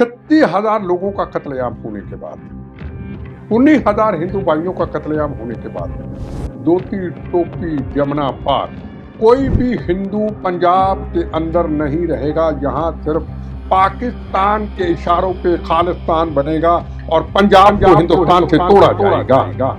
36,000 लोगों का कत्लेआम होने के बाद, 19,000 हिंदू भाइयों का कत्लेआम होने के बाद, धोती टोपी जमुना पार, कोई भी हिंदू पंजाब के अंदर नहीं रहेगा। यहाँ सिर्फ पाकिस्तान के इशारों पे खालिस्तान बनेगा और पंजाब को हिंदुस्तान से तोड़ा जाएगा।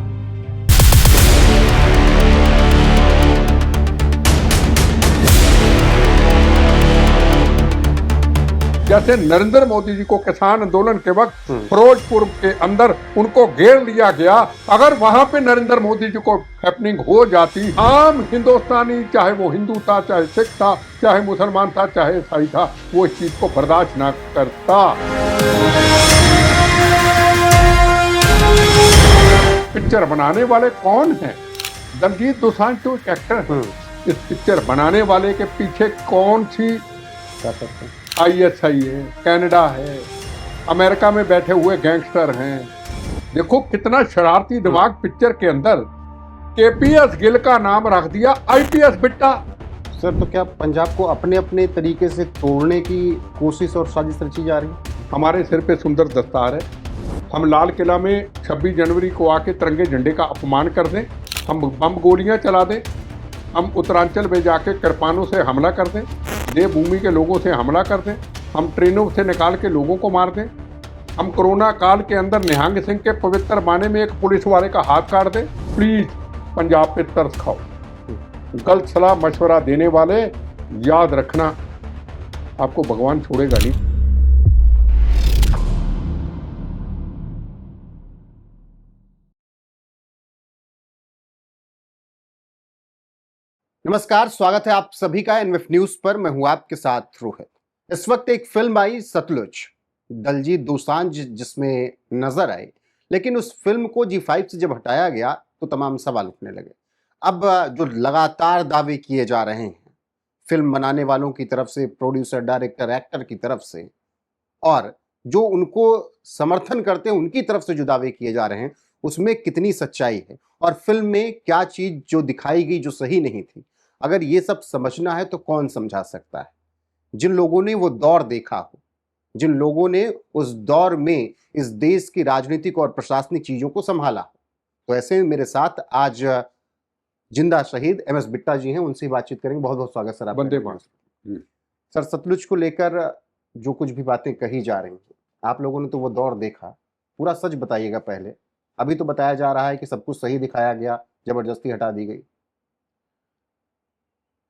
जैसे नरेंद्र मोदी जी को किसान आंदोलन के वक्त फिरोजपुर के अंदर उनको घेर लिया गया, अगर वहां पे नरेंद्र मोदी जी को हैपनिंग हो जाती, आम हिंदुस्तानी, चाहे वो हिंदू था, चाहे सिख था, चाहे मुसलमान था, चाहे ईसाई था, वो इस चीज को बर्दाश्त ना करता। पिक्चर बनाने वाले कौन हैं? दलजीत दोसांझ तो एक एक्टर है। इस पिक्चर बनाने वाले के पीछे कौन सी ISI है, कनाडा है, अमेरिका में बैठे हुए गैंगस्टर हैं। देखो कितना शरारती दिमाग पिक्चर के अंदर। KPS गिल का नाम रख दिया IPS बिट्टा। सर, तो क्या पंजाब को अपने अपने तरीके से तोड़ने की कोशिश और साजिश रची जा रही है? हमारे सिर पे सुंदर दस्तार है। हम लाल किला में 26 जनवरी को आके तिरंगे झंडे का अपमान कर दें, हम बम गोलियां चला दें, हम उत्तरांचल में जाके कृपानों से हमला कर दें, देवभूमि के लोगों से हमला कर दें, हम ट्रेनों से निकाल के लोगों को मार दें, हम कोरोना काल के अंदर निहंग सिंह के पवित्र बाने में एक पुलिस वाले का हाथ काट दें। प्लीज पंजाब पे तरस खाओ। गलत सलाह मशवरा देने वाले, याद रखना आपको भगवान छोड़ेगा नहीं। नमस्कार, स्वागत है आप सभी का एनएफ न्यूज पर। मैं हूं आपके साथ रोहित। इस वक्त एक फिल्म आई सतलुज, दलजीत दोसांझ जिसमें नजर आई, लेकिन उस फिल्म को G5 से जब हटाया गया तो तमाम सवाल उठने लगे। अब जो लगातार दावे किए जा रहे हैं फिल्म बनाने वालों की तरफ से, प्रोड्यूसर, डायरेक्टर, एक्टर की तरफ से, और जो उनको समर्थन करते हैं उनकी तरफ से जो दावे किए जा रहे हैं, उसमें कितनी सच्चाई है और फिल्म में क्या चीज जो दिखाई गई जो सही नहीं थी, अगर ये सब समझना है तो कौन समझा सकता है? जिन लोगों ने वो दौर देखा हो, जिन लोगों ने उस दौर में इस देश की राजनीतिक और प्रशासनिक चीजों को संभाला हो। तो ऐसे में मेरे साथ आज जिंदा शहीद MS बिट्टा जी हैं, उनसे बातचीत करेंगे। बहुत बहुत स्वागत सर आपका। बंदे मातरम। सर, सतलुज को लेकर जो कुछ भी बातें कही जा रही हैं, आप लोगों ने तो वो दौर देखा, पूरा सच बताइएगा पहले। अभी तो बताया जा रहा है कि सब कुछ सही दिखाया गया, जबरदस्ती हटा दी गई।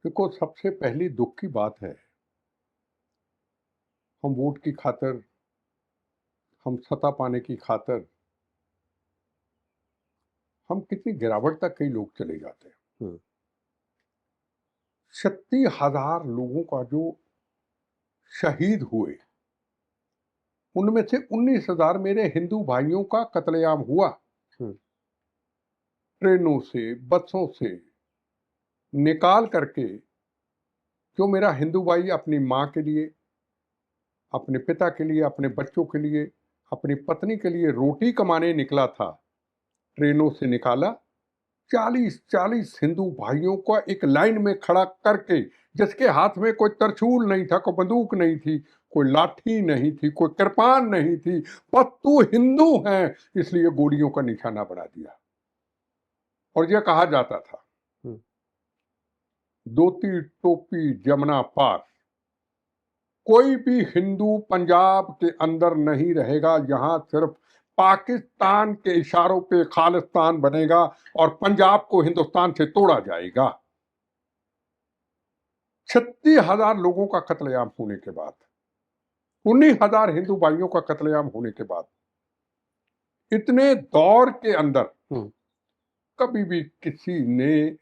देखो, सबसे पहली दुख की बात है, हम वोट की खातिर, हम सत्ता पाने की खातिर, हम कितनी गिरावट तक कई लोग चले जाते हैं। 36,000 लोगों का जो शहीद हुए, उनमें से 19,000 मेरे हिंदू भाइयों का कत्लेआम हुआ। ट्रेनों से, बसों से निकाल करके, जो मेरा हिंदू भाई अपनी माँ के लिए, अपने पिता के लिए, अपने बच्चों के लिए, अपनी पत्नी के लिए रोटी कमाने निकला था, ट्रेनों से निकाला। 40 हिंदू भाइयों को एक लाइन में खड़ा करके, जिसके हाथ में कोई तरछूल नहीं था, कोई बंदूक नहीं थी, कोई लाठी नहीं थी, कोई कृपान नहीं थी, बस तू हिंदू है इसलिए गोलियों का निशाना बना दिया। और यह कहा जाता था, धोती टोपी जमुना पार, कोई भी हिंदू पंजाब के अंदर नहीं रहेगा। यहाँ सिर्फ पाकिस्तान के इशारों पे खालिस्तान बनेगा और पंजाब को हिंदुस्तान से तोड़ा जाएगा। 36,000 लोगों का कत्लेआम होने के बाद, 19,000 हिंदू भाइयों का कत्लेआम होने के बाद, इतने दौर के अंदर कभी भी किसी ने,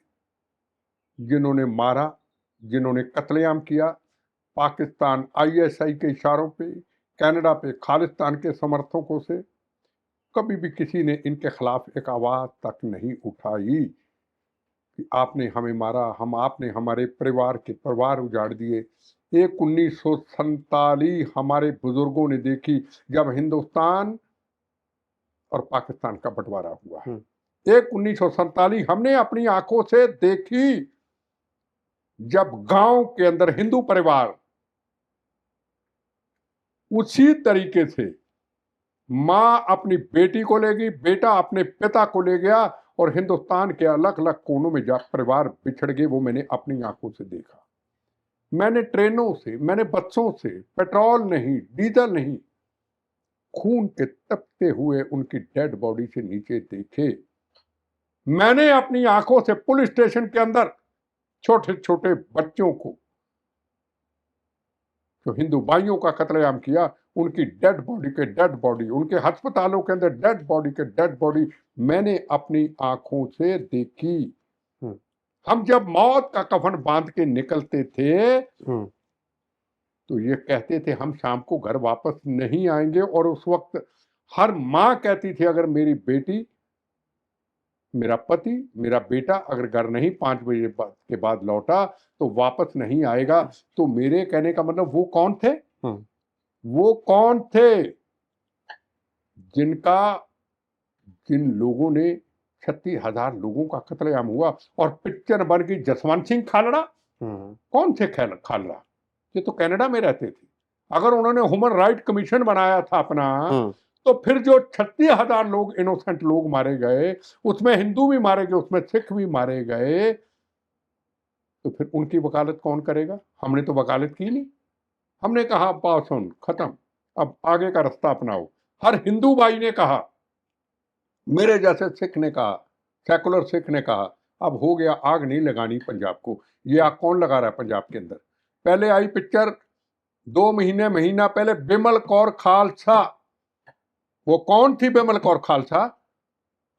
जिन्होंने मारा, जिन्होंने कत्लेआम किया, पाकिस्तान ISI के इशारों पे, कनाडा पे खालिस्तान के समर्थकों से, कभी भी किसी ने इनके खिलाफ एक आवाज तक नहीं उठाई कि आपने हमें मारा, आपने हमारे परिवार उजाड़ दिए। एक 1947 हमारे बुजुर्गों ने देखी, जब हिंदुस्तान और पाकिस्तान का बंटवारा हुआ। एक 1947 हमने अपनी आंखों से देखी, जब गांव के अंदर हिंदू परिवार उसी तरीके से माँ अपनी बेटी को ले गई, बेटा अपने पिता को ले गया, और हिंदुस्तान के अलग अलग कोनों में जा परिवार बिछड़ गए। वो मैंने अपनी आंखों से देखा। मैंने ट्रेनों से, मैंने बसों से, पेट्रोल नहीं, डीजल नहीं, खून के तपते हुए उनकी डेड बॉडी से नीचे देखे। मैंने अपनी आंखों से पुलिस स्टेशन के अंदर छोटे छोटे बच्चों को, जो हिंदू भाइयों का कत्लेआम किया, उनकी डेड बॉडी, उनके अस्पतालों के अंदर डेड बॉडी मैंने अपनी आंखों से देखी। हम जब मौत का कफन बांध के निकलते थे तो ये कहते थे हम शाम को घर वापस नहीं आएंगे, और उस वक्त हर मां कहती थी अगर मेरी बेटी, मेरा पति, मेरा बेटा अगर घर नहीं 5 बजे के बाद लौटा तो वापस नहीं आएगा। तो मेरे कहने का मतलब वो कौन थे? वो कौन थे जिन लोगों ने 36,000 लोगों का कत्लेआम हुआ, और पिक्चर बन गई जसवंत सिंह खालड़ा। कौन थे खालड़ा? ये तो कनाडा में रहते थे। अगर उन्होंने ह्यूमन राइट कमीशन बनाया था अपना, तो फिर जो 36,000 लोग इनोसेंट लोग मारे गए, उसमें हिंदू भी मारे गए, उसमें सिख भी मारे गए, तो फिर उनकी वकालत कौन करेगा? हमने तो वकालत की नहीं। हमने कहा पास सुन, खत्म, अब आगे का रास्ता अपनाओ। हर हिंदू भाई ने कहा, मेरे जैसे सिख ने कहा, सेकुलर सिख ने कहा, अब हो गया, आग नहीं लगानी पंजाब को। ये आग कौन लगा रहा है पंजाब के अंदर? पहले आई पिक्चर 2 महीना पहले, बिमल कौर खालसा। वो कौन थी बिमल कौर खालसा?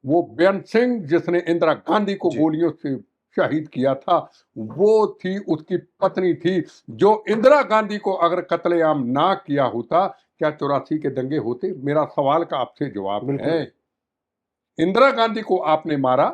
वो बेअंत सिंह जिसने इंदिरा गांधी को गोलियों से शहीद किया था, वो थी, उसकी पत्नी थी। जो इंदिरा गांधी को अगर कत्लेआम ना किया होता, क्या 84 के दंगे होते? मेरा सवाल का आपसे जवाब है। इंदिरा गांधी को आपने मारा,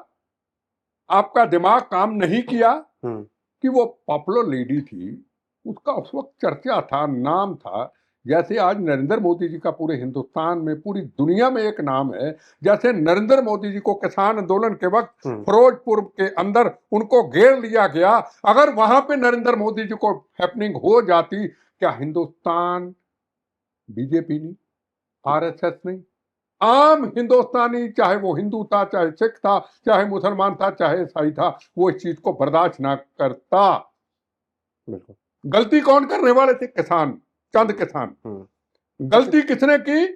आपका दिमाग काम नहीं किया कि वो पॉपुलर लेडी थी, उसका उस वक्त चर्चा था, नाम था। जैसे आज नरेंद्र मोदी जी का पूरे हिंदुस्तान में, पूरी दुनिया में एक नाम है, जैसे नरेंद्र मोदी जी को किसान आंदोलन के वक्त फिरोजपुर के अंदर उनको घेर लिया गया, अगर वहां पे नरेंद्र मोदी जी को हैपनिंग हो जाती, क्या हिंदुस्तान बीजेपी नहीं, आरएसएस नहीं, आम हिंदुस्तानी, चाहे वो हिंदू था, चाहे सिख था, चाहे मुसलमान था, चाहे ईसाई था, वो इस चीज को बर्दाश्त ना करता। बिल्कुल। गलती कौन करने वाले थे? किसान, चंद किसान। गलती किसने की?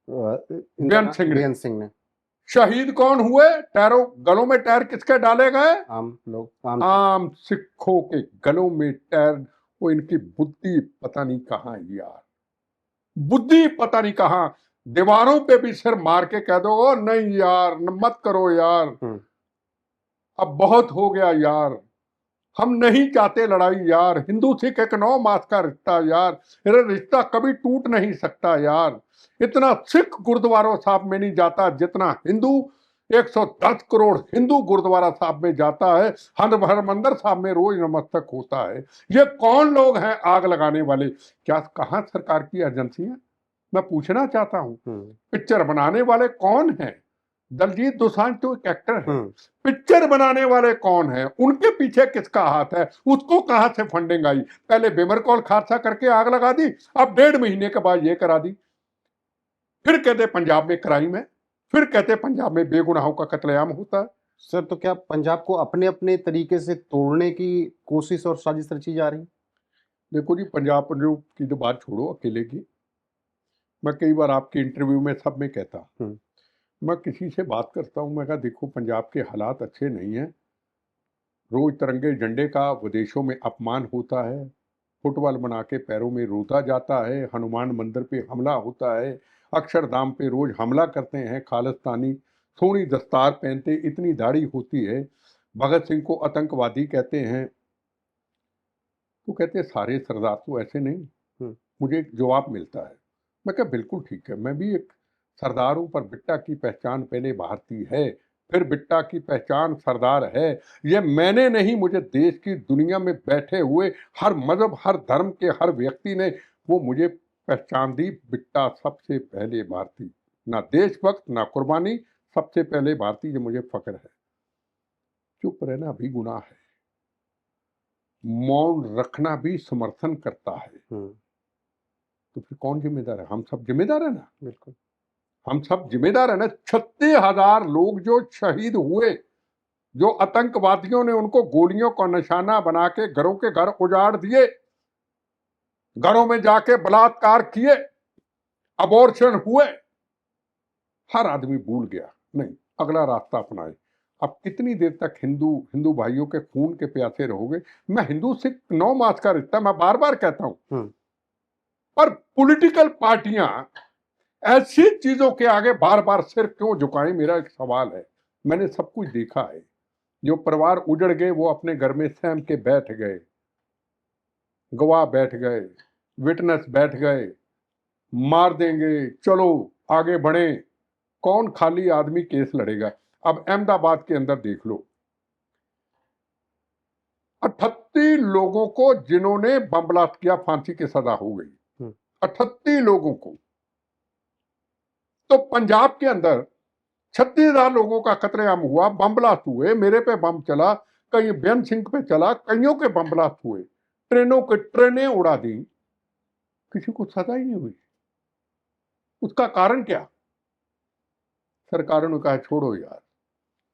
बेअंत सिंह ने। शहीद कौन हुए? टैरों गलों में टैर किसके डाले गए? आम लोग, आम सिखों के गलों में टैर। वो इनकी बुद्धि पता नहीं कहां यार, बुद्धि पता नहीं कहां। दीवारों पे भी सिर मार के कह दो, ओ नहीं यार, मत करो यार, अब बहुत हो गया यार, हम नहीं चाहते लड़ाई यार। हिंदू सिख एक 9 मास का रिश्ता यार, रिश्ता कभी टूट नहीं सकता यार। इतना सिख गुरुद्वारा साहब में नहीं जाता जितना हिंदू 110 करोड़ हिंदू गुरुद्वारा साहब में जाता है। हरमंदिर साहब में रोज नमस्तक होता है। ये कौन लोग हैं आग लगाने वाले? क्या कहां सरकार की एजेंसियां? मैं पूछना चाहता हूं, पिक्चर बनाने वाले कौन हैं? दलजीत दोसांझ तो एक एक्टर है, पिक्चर बनाने वाले कौन हैं? उनके पीछे किसका हाथ है? उसको कहां से फंडिंग आई? पहले बिमल कौर खालसा करके आग लगा दी, अब 1.5 महीने के बाद ये करा दी। फिर कहते पंजाब में क्राइम है, फिर कहते पंजाब में बेगुनाहों का कत्लेआम होता है। सर, तो क्या पंजाब को अपने अपने तरीके से तोड़ने की कोशिश और साजिश रची जा रही? देखो जी, पंजाब की तो बात छोड़ो अकेले की, मैं कई बार आपके इंटरव्यू में सब में कहता, मैं किसी से बात करता हूं, मैं कहा देखो पंजाब के हालात अच्छे नहीं हैं, रोज तिरंगे झंडे का विदेशों में अपमान होता है, फुटबॉल बना के पैरों में रोता जाता है, हनुमान मंदिर पे हमला होता है, अक्षरधाम पे रोज हमला करते हैं खालिस्तानी, सोनी दस्तार पहनते, इतनी दाढ़ी होती है, भगत सिंह को आतंकवादी कहते हैं। तो कहते सारे सरदार तो ऐसे नहीं। मुझे एक जवाब मिलता है, मैं कहा बिल्कुल ठीक है, मैं भी एक सरदार हूं, पर बिट्टा की पहचान पहले भारतीय है, फिर बिट्टा की पहचान सरदार है। ये मैंने नहीं, मुझे देश की दुनिया में बैठे हुए हर मजहब, हर धर्म के हर व्यक्ति ने वो मुझे पहचान दी, बिट्टा सबसे पहले भारतीय, ना देशभक्त ना कुर्बानी, सबसे पहले भारतीय, मुझे फक्र है। चुप रहना भी गुनाह है, मौन रखना भी समर्थन करता है। तो फिर कौन जिम्मेदार है? हम सब जिम्मेदार है ना, बिल्कुल। हम सब जिम्मेदार है ना। 36,000 लोग जो शहीद हुए, जो आतंकवादियों ने उनको गोलियों का निशाना बना के घरों के घर उजाड़ दिए, घरों में जाके बलात्कार किए, अबॉर्शन हुए, हर आदमी भूल गया, नहीं अगला रास्ता अपनाए। अब कितनी देर तक हिंदू हिंदू भाइयों के खून के प्यासे रहोगे? मैं हिंदू सिख 9 मास का रिश्ता, मैं बार बार कहता हूं, पर पॉलिटिकल पार्टियां ऐसी चीजों के आगे बार बार सिर क्यों झुकाएं? मेरा एक सवाल है। मैंने सब कुछ देखा है, जो परिवार उजड़ गए वो अपने घर में सहम के बैठ गए, गवाह बैठ गए, विटनेस बैठ गए, मार देंगे, चलो आगे बढ़े, कौन खाली आदमी केस लड़ेगा? अब अहमदाबाद के अंदर देख लो, 38 लोगों को जिन्होंने बम ब्लास्ट किया फांसी की सजा हो गई, 38 लोगों को। तो पंजाब के अंदर 36,000 लोगों का कत्लेआम हुआ, बम ब्लास्ट हुए, मेरे पे बम चला, कहीं बेन सिंह पे चला, कईयों के बम ब्लास्ट हुए, ट्रेनें उड़ा दी, किसी को सजा ही नहीं हुई। उसका कारण क्या? सरकारों ने कहा छोड़ो यार,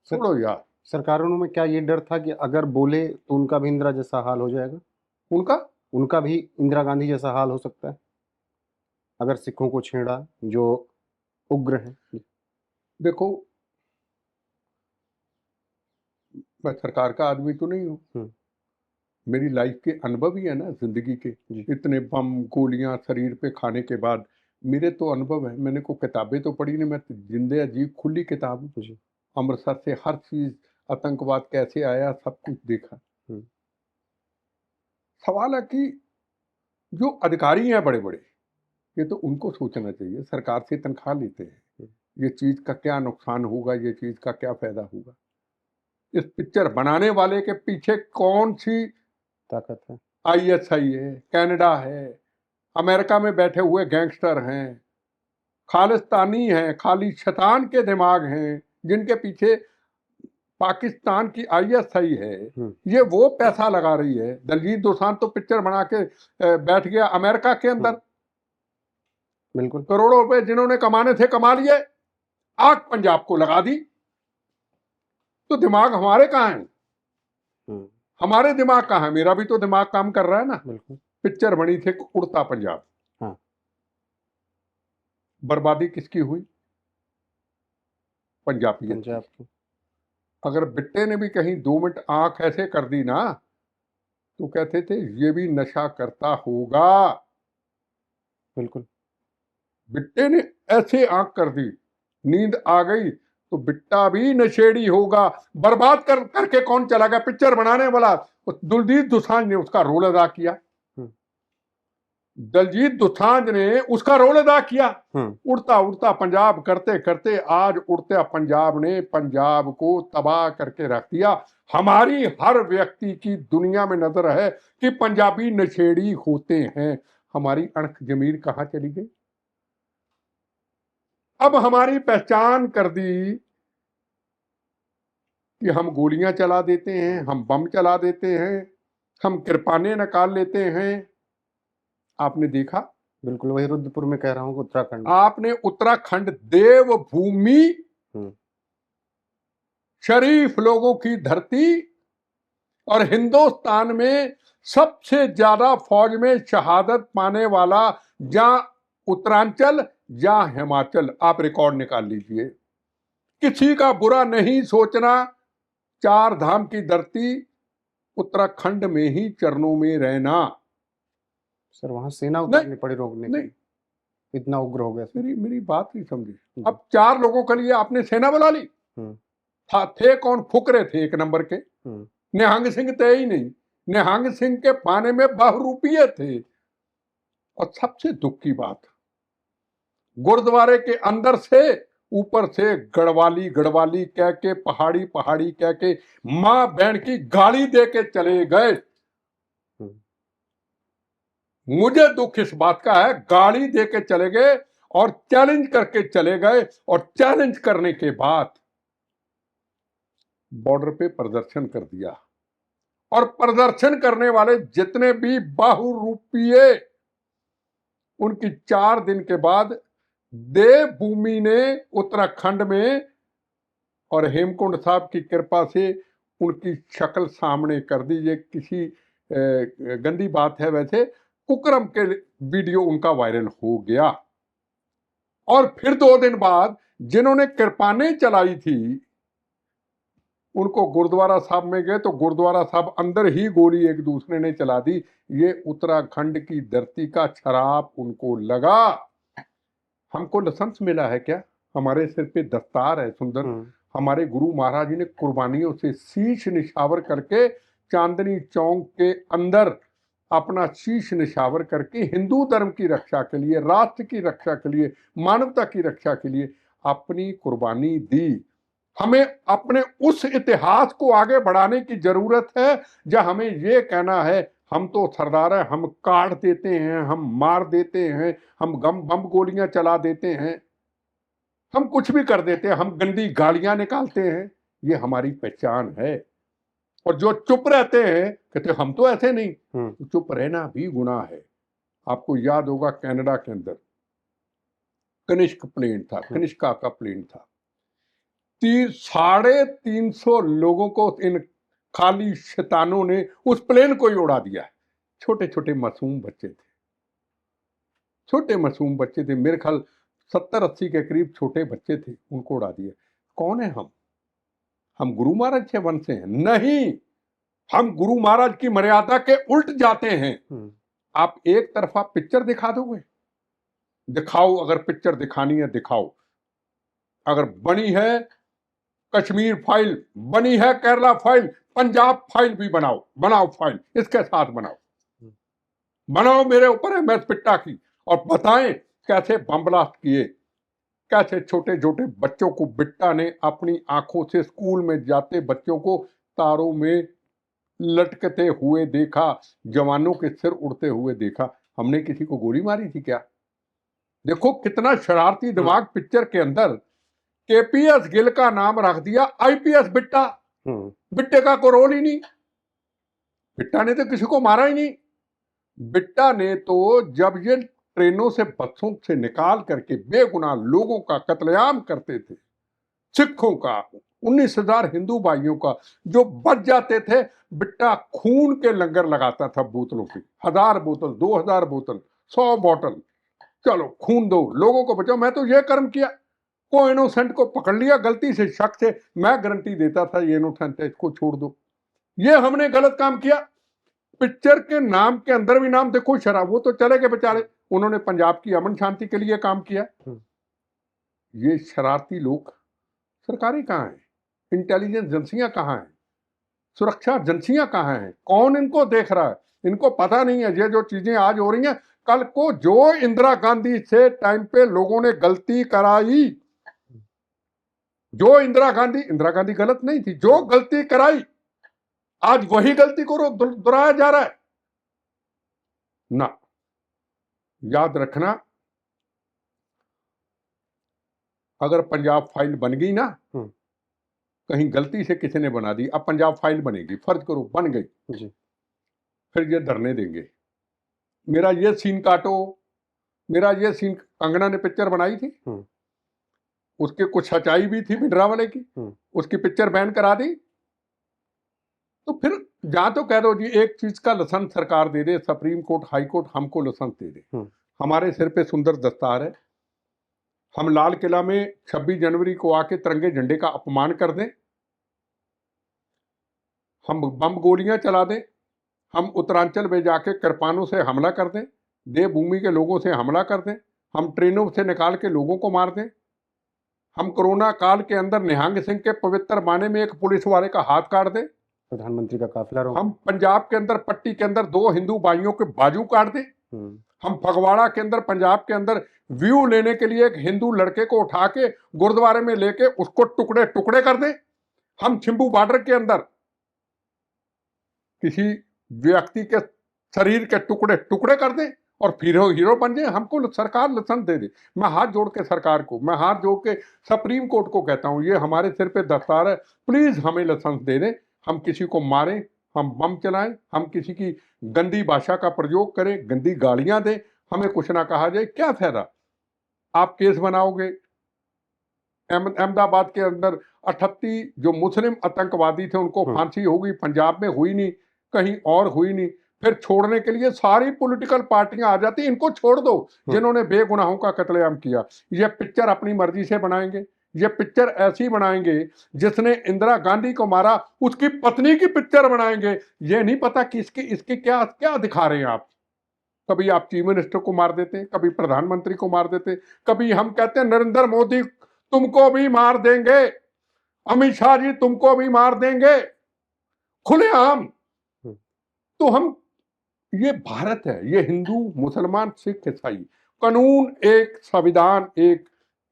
छोड़ो यार। सरकारों में क्या ये डर था कि अगर बोले तो उनका भी इंदिरा जैसा हाल हो जाएगा? उनका भी इंदिरा गांधी जैसा हाल हो सकता है अगर सिखों को छेड़ा, जो उग्र है। देखो, मैं सरकार का आदमी तो नहीं हूं, मेरी लाइफ के अनुभव ही है ना, जिंदगी के। इतने बम गोलियां शरीर पे खाने के बाद मेरे तो अनुभव है। मैंने को किताबें तो पढ़ी नहीं, मैं जिंदे अजीब खुली किताब हूं। अमृतसर से हर चीज, आतंकवाद कैसे आया, सब कुछ देखा। सवाल है कि जो अधिकारी हैं बड़े बड़े, ये तो उनको सोचना चाहिए। सरकार से तनख्वाह लेते हैं, ये चीज का क्या नुकसान होगा, ये चीज का क्या फायदा होगा। इस पिक्चर बनाने वाले के पीछे कौन सी ताकत है? ISI है, कनाडा है, अमेरिका में बैठे हुए गैंगस्टर हैं, खालिस्तानी हैं, खाली शैतान के दिमाग हैं, जिनके पीछे पाकिस्तान की ISI है। ये वो पैसा लगा रही है। दलजीत दोसांझ तो पिक्चर बना के बैठ गया अमेरिका के अंदर, बिल्कुल। करोड़ों रुपए जिन्होंने कमाने थे कमा लिए, आग पंजाब को लगा दी। तो दिमाग हमारे कहाँ है? हमारे दिमाग कहाँ है? मेरा भी तो दिमाग काम कर रहा है ना। बिल्कुल। पिक्चर बनी थी उड़ता पंजाब, बर्बादी किसकी हुई? पंजाब की। अगर बिट्टे ने भी कहीं 2 मिनट आंख ऐसे कर दी ना, तो कहते थे ये भी नशा करता होगा। बिल्कुल। बिट्टे ने ऐसे आंख कर दी, नींद आ गई, तो बिट्टा भी नशेड़ी होगा। बर्बाद करके कौन चला गया? पिक्चर बनाने वाला दलजीत दोसांझ ने उसका रोल अदा किया। दलजीत दोसांझ ने उसका रोल अदा किया। उड़ता उड़ता पंजाब करते करते आज उड़ता पंजाब ने पंजाब को तबाह करके रख दिया। हमारी हर व्यक्ति की दुनिया में नजर है कि पंजाबी नशेड़ी होते हैं। हमारी अणख जमीर कहां चली गई? अब हमारी पहचान कर दी कि हम गोलियां चला देते हैं, हम बम चला देते हैं, हम कृपाने निकाल लेते हैं। आपने देखा? बिल्कुल, वही रुद्रपुर में कह रहा हूं, उत्तराखंड। आपने उत्तराखंड देवभूमि, शरीफ लोगों की धरती, और हिंदुस्तान में सबसे ज्यादा फौज में शहादत पाने वाला जहां उत्तरांचल या हिमाचल, आप रिकॉर्ड निकाल लीजिए। किसी का बुरा नहीं सोचना, 4 धाम की धरती उत्तराखंड में ही चरणों में रहना। सर वहां सेना उतारनी पड़ी रोकने नहीं, इतना उग्र हो गया। मेरी बात नहीं समझी। अब 4 लोगों के लिए आपने सेना बुला ली। थे कौन? फुकरे थे एक नंबर के। निहंग सिंह थे ही नहीं। निहंग सिंह के पाने में बहुरूपिये थे। और सबसे दुख की बात, गुरुद्वारे के अंदर से ऊपर से गढ़वाली गढ़वाली कह के, पहाड़ी पहाड़ी कह के, मां बहन की गाली दे के चले गए। मुझे दुख इस बात का है, गाली दे के चले गए और चैलेंज करके चले गए। और चैलेंज करने के बाद बॉर्डर पे प्रदर्शन कर दिया। और प्रदर्शन करने वाले जितने भी बहुरूपिये उनकी 4 दिन के बाद देवभूमि ने उत्तराखंड में, और हेमकुंड साहब की कृपा से उनकी शक्ल सामने कर दी। ये किसी गंदी बात है वैसे, कुकरम के वीडियो उनका वायरल हो गया। और फिर 2 दिन बाद जिन्होंने कृपानें चलाई थी उनको गुरुद्वारा साहब में गए तो गुरुद्वारा साहब अंदर ही गोली एक दूसरे ने चला दी। ये उत्तराखंड की धरती का शराब उनको लगा। हमको लाइसेंस मिला है क्या? हमारे सिर पे दस्तार है सुंदर। हमारे गुरु महाराज जी ने कुर्बानियों से शीश निछावर करके चांदनी चौक के अंदर अपना शीश निछावर करके हिंदू धर्म की रक्षा के लिए, राष्ट्र की रक्षा के लिए, मानवता की रक्षा के लिए अपनी कुर्बानी दी। हमें अपने उस इतिहास को आगे बढ़ाने की जरूरत है जहां हमें यह कहना है हम तो सरदार हैं, हम काट देते हैं, हम मार देते हैं, हम बम गोलियां चला देते हैं, हम कुछ भी कर देते हैं, हम गंदी गालियां निकालते हैं। ये हमारी पहचान है। और जो चुप रहते हैं कहते हम तो ऐसे नहीं, तो चुप रहना भी गुनाह है। आपको याद होगा कनाडा के अंदर कनिष्क प्लेन था, कनिष्का का प्लेन था। 350 लोगों को इन खाली शैतानों ने उस प्लेन को ही उड़ा दिया है। छोटे छोटे मासूम बच्चे थे, छोटे मासूम बच्चे थे, मेरे ख्याल 70-80 के करीब छोटे बच्चे थे, उनको उड़ा दिया। कौन है हम गुरु महाराज के वंश से हैं? नहीं, हम गुरु महाराज की मर्यादा के उल्ट जाते हैं। आप एक तरफा पिक्चर दिखा दोगे, दिखाओ, अगर पिक्चर दिखानी है दिखाओ। अगर बनी है कश्मीर फाइल, बनी है केरला फाइल, पंजाब फाइल भी बनाओ फाइल, इसके साथ बनाओ मेरे ऊपर एमएस पिट्टा की, और बताएं कैसे बम ब्लास्ट किए, कैसे छोटे छोटे बच्चों को बिट्टा ने अपनी आंखों से स्कूल में जाते बच्चों को तारों में लटकते हुए देखा, जवानों के सिर उड़ते हुए देखा। हमने किसी को गोली मारी थी क्या? देखो कितना शरारती दिमाग पिक्चर के अंदर। केपीएस गिल का नाम रख दिया आईपीएस बिट्टा। बिट्टे का कोई रोल ही नहीं। बिट्टा ने तो किसी को मारा ही नहीं। बिट्टा ने तो जब ये ट्रेनों से बसों से निकाल करके बेगुनाह लोगों का कत्लेआम करते थे, सिखों का, 19,000 हिंदू भाइयों का जो बच जाते थे, बिट्टा खून के लंगर लगाता था बोतलों की, 1000 बोतल, 2000 बोतल, 100 बोतल, चलो खून दो, लोगों को बचाओ। मैं तो ये कर्म किया, को इनोसेंट को पकड़ लिया गलती से, शक से, मैं गारंटी देता था ये इनोसेंट है, इसको छोड़ दो। ये हमने गलत काम किया। पिक्चर के नाम के अंदर भी नाम देखो शराब, वो तो चले गए बेचारे, उन्होंने पंजाब की अमन शांति के लिए काम किया। ये शरारती लोग, सरकारें कहाँ हैं? इंटेलिजेंस एजेंसियां कहाँ हैं? सुरक्षा एजेंसियां कहाँ हैं? कौन इनको देख रहा है? इनको पता नहीं है ये जो चीजें आज हो रही हैं, कल को जो इंदिरा गांधी से टाइम पे लोगों ने गलती कराई, जो इंदिरा गांधी गलत नहीं थी, जो गलती कराई आज वही गलती को दोहराया जा रहा है ना। याद रखना, अगर पंजाब फाइल बन गई ना, कहीं गलती से किसी ने बना दी, अब पंजाब फाइल बनेगी, फर्ज करो बन गई जी, फिर ये धरने देंगे, मेरा ये सीन काटो, मेरा ये सीन। कंगना ने पिक्चर बनाई थी, उसके कुछ सच्चाई भी थी भिंडरावाले की, उसकी पिक्चर बैन करा दी। तो फिर जहां तो कह दो जी एक चीज का लाइसेंस सरकार दे दे, सुप्रीम कोर्ट, हाई कोर्ट हमको लाइसेंस दे दे। हमारे सिर पे सुंदर दस्तार है, हम लाल किला में 26 जनवरी को आके तिरंगे झंडे का अपमान कर दें, हम बम गोलियां चला दें, हम उत्तरांचल में जाके कृपानों से हमला कर दें, देवभूमि के लोगों से हमला कर दें, हम ट्रेनों से निकाल के लोगों को मार दें, हम कोरोना काल के अंदर निहंग सिंह के पवित्र बाने में एक पुलिस वाले का हाथ काट दें, प्रधानमंत्री का काफिला रोक, हम पंजाब के अंदर पट्टी के अंदर 2 हिंदू भाइयों के बाजू काट दें, हम फगवाड़ा के अंदर पंजाब के अंदर व्यू लेने के लिए एक हिंदू लड़के को उठा के गुरुद्वारे में लेके उसको टुकड़े टुकड़े कर दें, हम छिंबू बॉर्डर के अंदर किसी व्यक्ति के शरीर के टुकड़े टुकड़े कर दें और फिर हीरो बन जाए। हमको सरकार लाइसेंस दे दे। मैं हाथ जोड़ के सरकार को, मैं हाथ जोड़ के सुप्रीम कोर्ट को कहता हूं, ये हमारे सिर पे दस्तार है, प्लीज हमें लाइसेंस दे दें। हम किसी को मारें, हम बम चलाएं, हम किसी की गंदी भाषा का प्रयोग करें, गंदी गालियां दें, हमें कुछ ना कहा जाए, क्या फायदा? आप केस बनाओगे, अहमदाबाद के अंदर 38 जो मुस्लिम आतंकवादी थे उनको फांसी हो गई, पंजाब में हुई नहीं, कहीं और हुई नहीं, फिर छोड़ने के लिए सारी पॉलिटिकल पार्टियां आ जाती, इनको छोड़ दो जिन्होंने बेगुनाहों का कत्लेआम किया। ये पिक्चर अपनी मर्जी से बनाएंगे, ये पिक्चर ऐसी बनाएंगे जिसने इंदिरा गांधी को मारा उसकी पत्नी की पिक्चर बनाएंगे। ये नहीं पता कि इसकी क्या क्या दिखा रहे हैं आप। कभी आप चीफ मिनिस्टर को मार देते, कभी प्रधानमंत्री को मार देते, कभी हम कहते हैं नरेंद्र मोदी तुमको भी मार देंगे, अमित शाह जी तुमको भी मार देंगे, खुलेआम। तो हम, ये भारत है, ये हिंदू मुसलमान सिख ईसाई, कानून एक, संविधान एक।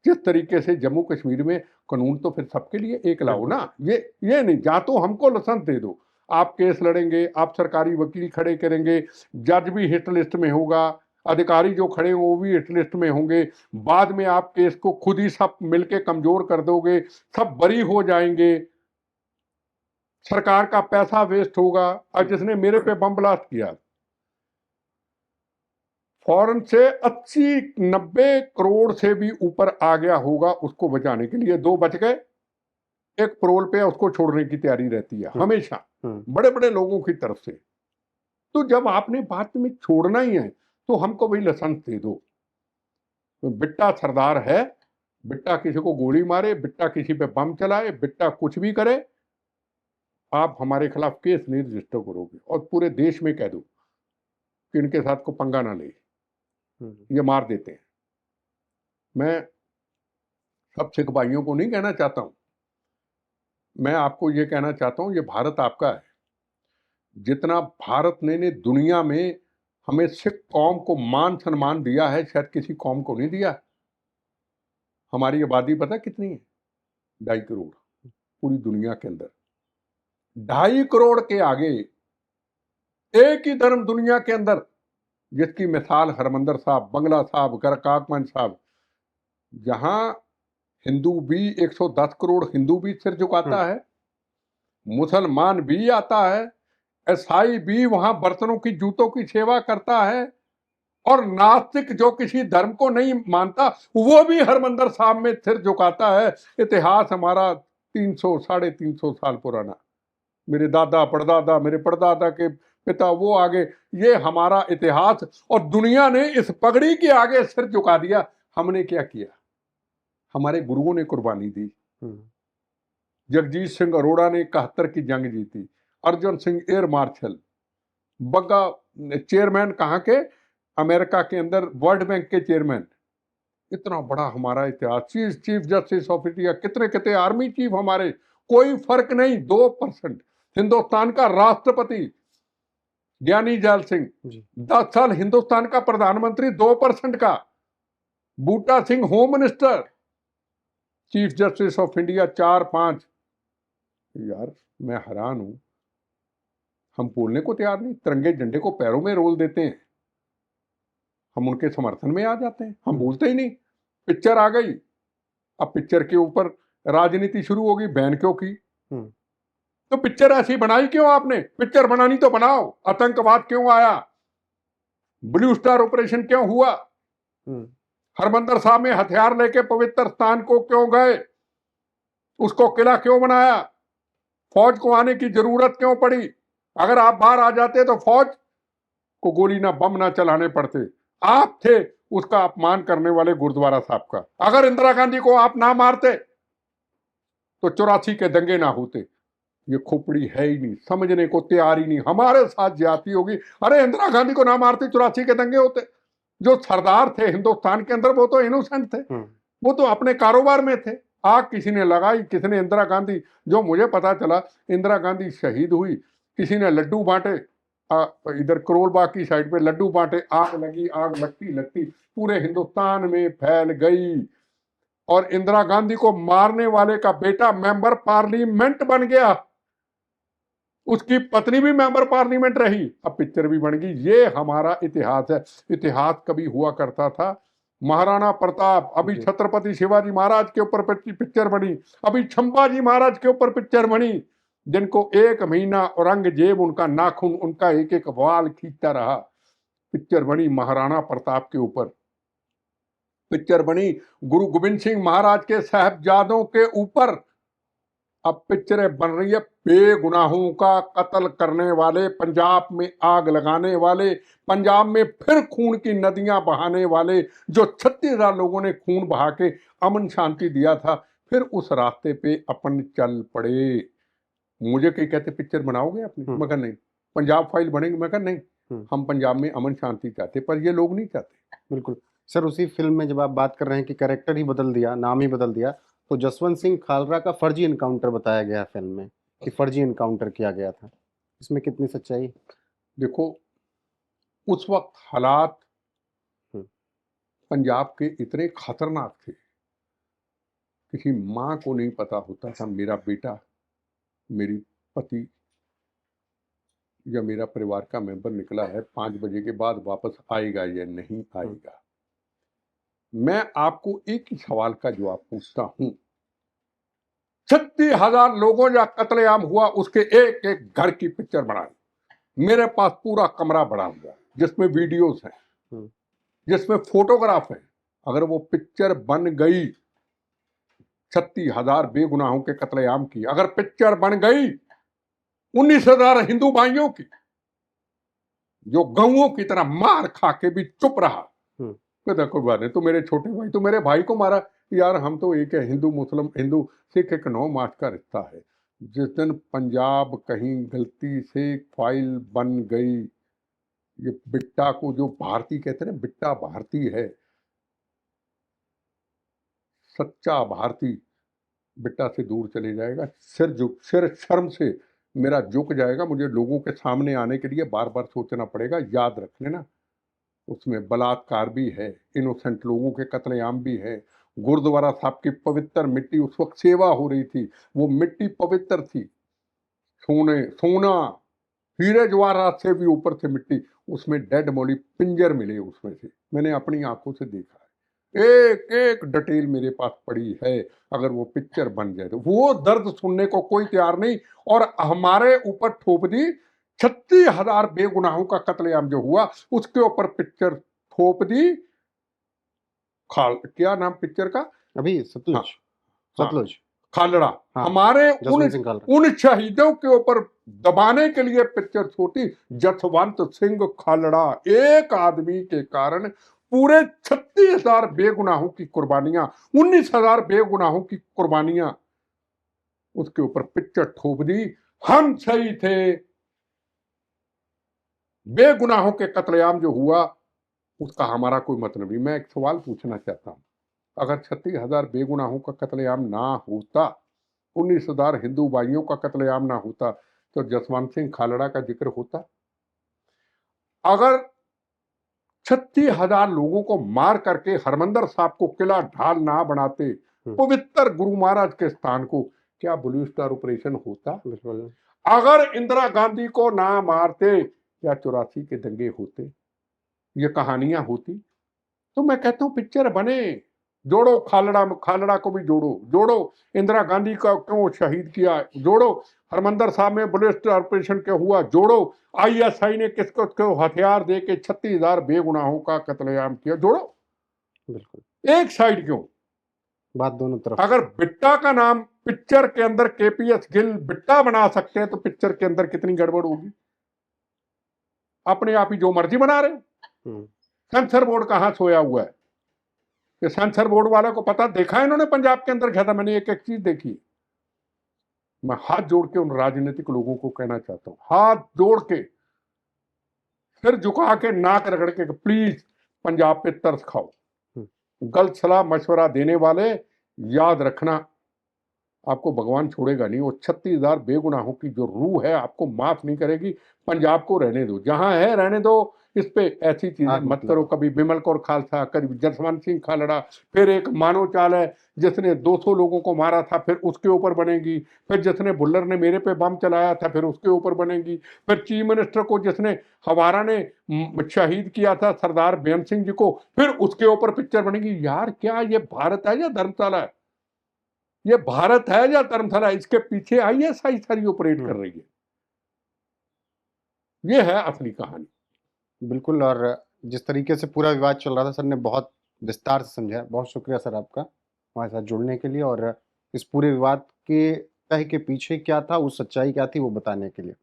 जिस तरीके से जम्मू कश्मीर में कानून तो फिर सबके लिए एक लाओ ना। ये नहीं, या तो हमको लाइसेंस दे दो, आप केस लड़ेंगे, आप सरकारी वकील खड़े करेंगे, जज भी हिट लिस्ट में होगा, अधिकारी जो खड़े हो वो भी हिट लिस्ट में होंगे, बाद में आप केस को खुद ही सब मिलके कमजोर कर दोगे, सब बरी हो जाएंगे, सरकार का पैसा वेस्ट होगा। और जिसने मेरे पे बम ब्लास्ट किया, फौरन से 80-90 करोड़ से भी ऊपर आ गया होगा उसको बचाने के लिए। 2 बच गए, एक पेरोल पे उसको छोड़ने की तैयारी रहती है हमेशा बड़े बड़े लोगों की तरफ से। तो जब आपने बात में छोड़ना ही है तो हमको भाई लाइसेंस दे दो। बिट्टा सरदार है, बिट्टा किसी को गोली मारे, बिट्टा किसी पे बम चलाए, बिट्टा कुछ भी करे, आप हमारे खिलाफ केस नहीं रजिस्टर करोगे और पूरे देश में कह दो कि इनके साथ को पंगा ना ले, ये मार देते हैं। मैं सब सिख भाइयों को नहीं कहना चाहता हूं, मैं आपको ये कहना चाहता हूं, ये भारत आपका है। जितना भारत ने दुनिया में हमें सिख कौम को मान सम्मान दिया है, शायद किसी कौम को नहीं दिया। हमारी आबादी पता कितनी है? 2.5 करोड़ पूरी दुनिया के अंदर। 2.5 करोड़ के आगे एक ही धर्म दुनिया के अंदर, जिसकी मिसाल हरमंदर साहब, बंगला साहब, गरकाकमंद साहब, जहां हिंदू भी 110 करोड़ हिंदू भी सिर झुकाता है, मुसलमान भी आता है, ईसाई भी वहां बर्तनों की जूतों की सेवा करता है, और नास्तिक जो किसी धर्म को नहीं मानता वो भी हरमंदर साहब में सिर झुकाता है। इतिहास हमारा 300-350 साल पुराना, मेरे दादा परदादा, मेरे परदादा के पिता, वो आगे, ये हमारा इतिहास। और दुनिया ने इस पगड़ी के आगे सिर झुका दिया। हमने क्या किया? हमारे गुरुओं ने कुर्बानी दी। जगजीत सिंह अरोड़ा ने 71 की जंग जीती, Arjun Singh air marshal, Bagga chairman कहाँ के, अमेरिका के अंदर वर्ल्ड बैंक के चेयरमैन। इतना बड़ा हमारा इतिहास, चीफ जस्टिस ऑफ इंडिया, कितने कितने आर्मी चीफ हमारे, कोई फर्क नहीं। 2% हिंदुस्तान का राष्ट्रपति ज्ञानी जैल सिंह, 10 साल हिंदुस्तान का प्रधानमंत्री, 2% का। Buta Singh home minister, chief justice of India 4-5। यार मैं हैरान हूं, हम बोलने को तैयार नहीं, तिरंगे झंडे को पैरों में रोल देते हैं, हम उनके समर्थन में आ जाते हैं, हम बोलते ही नहीं। पिक्चर आ गई, अब पिक्चर के ऊपर राजनीति शुरू होगी, बैन क्यों की? तो पिक्चर ऐसी बनाई क्यों आपने? पिक्चर बनानी तो बनाओ। आतंकवाद क्यों आया? ब्लू स्टार ऑपरेशन क्यों हुआ? हरमंदर साहब में हथियार लेके पवित्र स्थान को क्यों गए? उसको किला क्यों बनाया? फौज को आने की जरूरत क्यों पड़ी? अगर आप बाहर आ जाते तो फौज को गोली ना बम ना चलाने पड़ते। आप थे उसका अपमान करने वाले गुरुद्वारा साहब का। अगर इंदिरा गांधी को आप ना मारते तो 84 के दंगे ना होते। ये खोपड़ी है ही नहीं, समझने को तैयार ही नहीं, हमारे साथ ज्यादती होगी। अरे इंदिरा गांधी को ना मारते 84 के दंगे होते। जो सरदार थे हिंदुस्तान के अंदर वो तो इनोसेंट थे, वो तो अपने कारोबार में थे। आग किसी ने लगाई, किसने? इंदिरा गांधी। जो मुझे पता चला, इंदिरा गांधी शहीद हुई, किसी ने लड्डू बांटे, इधर करोल बाग की साइड पे लड्डू बांटे, आग लगी, आग लगती लगती पूरे हिंदुस्तान में फैल गई। और इंदिरा गांधी को मारने वाले का बेटा मेंबर पार्लियामेंट बन गया, उसकी पत्नी भी मेंबर पार्लियामेंट रही, अब पिक्चर भी बन गई। ये हमारा इतिहास है। इतिहास कभी हुआ करता था महाराणा प्रताप, अभी छत्रपति शिवाजी महाराज के ऊपर पिक्चर बनी, अभी संभाजी महाराज के ऊपर पिक्चर बनी, जिनको 1 महीना औरंगजेब उनका नाखून, उनका एक एक वाल खींचता रहा। पिक्चर बनी महाराणा प्रताप के ऊपर, पिक्चर बनी गुरु गोविंद सिंह महाराज के साहबजादों के ऊपर, अब पिक्चरें बन रही है बेगुनाहों का कत्ल करने वाले, पंजाब में आग लगाने वाले, पंजाब में फिर खून की नदियां बहाने वाले, जो 36,000 लोगों ने खून बहा के अमन शांति दिया था, फिर उस रास्ते पे अपन चल पड़े। मुझे कई कहते पिक्चर बनाओगे अपनी, मैं कहा नहीं। पंजाब फाइल बनेगी, मैं कहा नहीं। हम पंजाब में अमन शांति चाहते, पर ये लोग नहीं चाहते। बिल्कुल सर, उसी फिल्म में जब आप बात कर रहे हैं कि कैरेक्टर ही बदल दिया, नाम ही बदल दिया, तो जसवंत सिंह खालरा का फर्जी इनकाउंटर बताया गया फिल्म में कि फर्जी इनकाउंटर किया गया था, इसमें कितनी सच्चाई? देखो, उस वक्त हालात पंजाब के इतने खतरनाक थे, किसी माँ को नहीं पता होता था मेरा बेटा, मेरी पति या मेरा परिवार का मेंबर निकला है 5 बजे के बाद वापस आएगा या नहीं आएगा। मैं आपको एक ही सवाल का जवाब पूछता हूं, 36,000 लोगों का कत्लेआम हुआ, उसके एक एक घर की पिक्चर बनाई। मेरे पास पूरा कमरा बना हुआ है जिसमें वीडियोस हैं, जिसमें फोटोग्राफ है। अगर वो पिक्चर बन गई 36,000 बेगुनाहों के कत्लेआम की, अगर पिक्चर बन गई 19,000 हिंदू भाइयों की, जो गऊओं की तरह मार खा के भी चुप रहा, तो कोई बात नहीं, तो मेरे छोटे भाई, तो मेरे भाई को मारा, यार हम तो एक है, हिंदू मुस्लिम, हिंदू सिख एक 9 मार्च का रिश्ता है। जिस दिन पंजाब कहीं गलती से फाइल बन गई, ये बिट्टा को जो भारती कहते हैं ना, बिट्टा भारती है, सच्चा भारती बिट्टा से दूर चले जाएगा, सिर शर्म से मेरा झुक जाएगा। मुझे लोगों के सामने आने के लिए बार बार सोचना पड़ेगा। याद रख लेना, उसमें बलात्कार भी है, इनोसेंट लोगों के कत्लेआम भी है। गुरुद्वारा साहब की पवित्र मिट्टी, उस वक्त सेवा हो रही थी, वो मिट्टी पवित्र थी, सोना हीरे जवाहरात से भी ऊपर से मिट्टी, उसमें डेड बॉडी पिंजर मिले उसमें से, मैंने अपनी आंखों से देखा है। एक एक डिटेल मेरे पास पड़ी है। अगर वो पिक्चर बन जाए तो वो दर्द सुनने को कोई तैयार नहीं, और हमारे ऊपर थोप दी। 36,000 बेगुनाहों का कत्लेआम जो हुआ, उसके ऊपर पिक्चर थोप दी। क्या नाम पिक्चर का? अभी सतलुज। सतलुज खालड़ा। हाँ, हमारे जसवंत उन शहीदों के ऊपर दबाने के लिए पिक्चर छोटी। जसवंत सिंह खालड़ा, एक आदमी के कारण पूरे 36,000 बेगुनाहों की कुर्बानियां, 19,000 बेगुनाहों की कुर्बानियां, उसके ऊपर पिक्चर ठोक दी। हम सही थे, बेगुनाहों के कत्लेआम जो हुआ उसका हमारा कोई मतलब नहीं। मैं एक सवाल पूछना चाहता हूं, अगर 36,000 बेगुनाहों का कत्लेआम ना होता, 19,000 हिंदू भाइयों का कत्लेआम ना होता, तो जसवंत सिंह खालड़ा का जिक्र होता? अगर 36,000 लोगों को मार करके हरमंदर साहब को किला ढाल ना बनाते, पवित्र गुरु महाराज के स्थान को, क्या ब्लू स्टार ऑपरेशन होता? अगर इंदिरा गांधी को ना मारते, क्या 84 के दंगे होते? ये कहानियां होती? तो मैं कहता हूं पिक्चर बने, जोड़ो खालड़ा को भी जोड़ो इंदिरा गांधी का क्यों शहीद किया, जोड़ो हरमंदर साहब में बुलेट ऑपरेशन क्या हुआ, जोड़ो आईएसआई ने किसको हथियार दे के 36,000 बेगुनाहों का कत्लेआम किया, जोड़ो। बिल्कुल एक साइड क्यों, बात दोनों तरफ। अगर बिट्टा का नाम पिक्चर के अंदर केपीएस गिल बिट्टा बना सकते हैं, तो पिक्चर के अंदर कितनी गड़बड़ होगी। अपने आप ही जो मर्जी बना रहे। सेंसर बोर्ड कहां सोया हुआ है? कि सेंसर बोर्ड वालों को पता, देखा है इन्होंने पंजाब के अंदर क्या था? मैंने एक एक चीज देखी। मैं हाथ जोड़ के उन राजनीतिक लोगों को कहना चाहता हूं, हाथ जोड़ के, सिर झुका के, नाक रगड़ के, प्लीज पंजाब पे तरस खाओ। गलत सलाह मशवरा देने वाले, याद रखना आपको भगवान छोड़ेगा नहीं। वो 36,000 बेगुनाहों की जो रूह है आपको माफ नहीं करेगी। पंजाब को रहने दो, जहां है रहने दो। इस पे ऐसी चीजें मत करो। कभी बिमल कौर खालसा, कभी जसवंत सिंह खालड़ा, फिर एक मानव चाल है जिसने 200 लोगों को मारा था, फिर उसके ऊपर बनेगी। फिर जिसने बुल्लर ने मेरे पे बम चलाया था, फिर उसके ऊपर बनेगी। फिर चीफ मिनिस्टर को जिसने हवारा ने शहीद किया था, सरदार बेअंत सिंह जी को, फिर उसके ऊपर पिक्चर बनेगी। यार क्या ये भारत है या धर्मशाला है? ये भारत है या धर्मशाला? इसके पीछे आईएसआई सारी ऑपरेट कर रही है। ये है असली कहानी। बिल्कुल। और जिस तरीके से पूरा विवाद चल रहा था, सर ने बहुत विस्तार से समझाया। बहुत शुक्रिया सर आपका हमारे साथ जुड़ने के लिए और इस पूरे विवाद के तह के पीछे क्या था, उस सच्चाई क्या थी, वो बताने के लिए।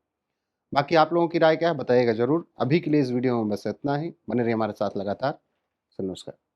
बाकी आप लोगों की राय क्या है, बताइएगा ज़रूर। अभी के लिए इस वीडियो में बस इतना ही। बने रहिए हमारे साथ लगातार। सर नमस्कार।